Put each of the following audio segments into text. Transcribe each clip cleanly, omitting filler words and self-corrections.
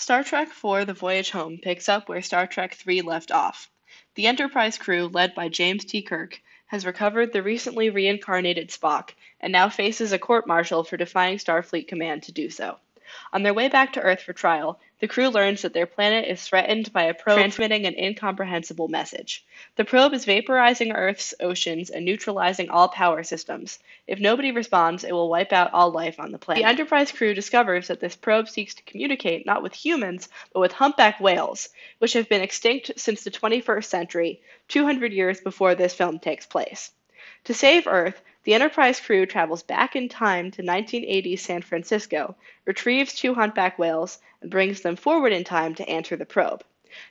Star Trek IV The Voyage Home picks up where Star Trek III left off. The Enterprise crew, led by James T. Kirk, has recovered the recently reincarnated Spock and now faces a court martial for defying Starfleet command to do so. On their way back to Earth for trial, the crew learns that their planet is threatened by a probe transmitting an incomprehensible message. The probe is vaporizing Earth's oceans and neutralizing all power systems. If nobody responds, it will wipe out all life on the planet. The Enterprise crew discovers that this probe seeks to communicate not with humans, but with humpback whales, which have been extinct since the 21st century, 200 years before this film takes place. To save Earth, the Enterprise crew travels back in time to 1980's San Francisco, retrieves two humpback whales, and brings them forward in time to answer the probe.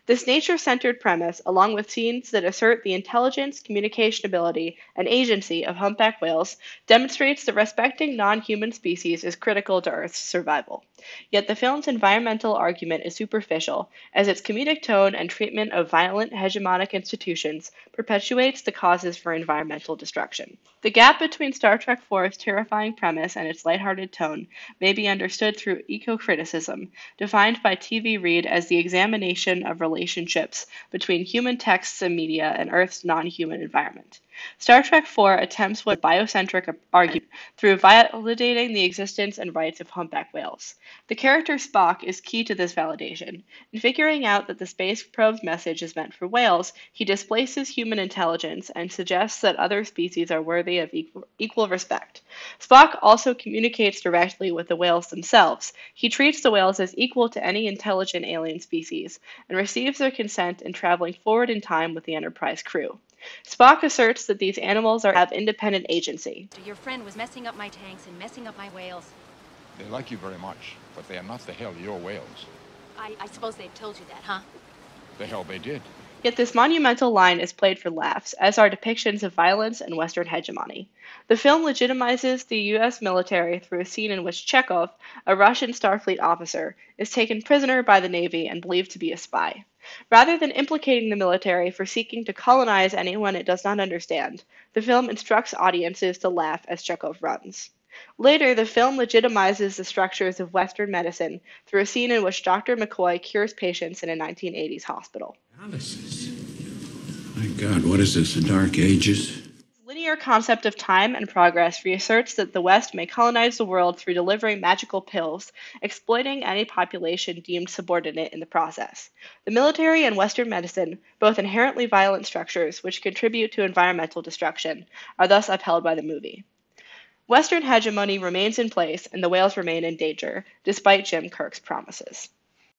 This nature-centered premise, along with scenes that assert the intelligence, communication ability, and agency of humpback whales, demonstrates that respecting non-human species is critical to Earth's survival. Yet the film's environmental argument is superficial, as its comedic tone and treatment of violent hegemonic institutions perpetuates the causes for environmental destruction. The gap between Star Trek IV's terrifying premise and its lighthearted tone may be understood through eco-criticism, defined by TV Read as the examination of relationships between human texts and media and Earth's non-human environment. Star Trek IV attempts what biocentric argument through validating the existence and rights of humpback whales. The character Spock is key to this validation. In figuring out that the space probe's message is meant for whales, he displaces human intelligence and suggests that other species are worthy of equal respect. Spock also communicates directly with the whales themselves. He treats the whales as equal to any intelligent alien species and receives their consent in traveling forward in time with the Enterprise crew. Spock asserts that these animals have independent agency. Your friend was messing up my tanks and messing up my whales. They like you very much, but they are not the hell your whales. I suppose they've told you that, huh? The hell they did. Yet this monumental line is played for laughs, as are depictions of violence and Western hegemony. The film legitimizes the U.S. military through a scene in which Chekhov, a Russian Starfleet officer, is taken prisoner by the Navy and believed to be a spy. Rather than implicating the military for seeking to colonize anyone it does not understand, the film instructs audiences to laugh as Chekhov runs. Later, the film legitimizes the structures of Western medicine through a scene in which Dr. McCoy cures patients in a 1980s hospital. Analysis. My God, what is this, the Dark Ages? The linear concept of time and progress reasserts that the West may colonize the world through delivering magical pills, exploiting any population deemed subordinate in the process. The military and Western medicine, both inherently violent structures which contribute to environmental destruction, are thus upheld by the movie. Western hegemony remains in place and the whales remain in danger, despite Jim Kirk's promises.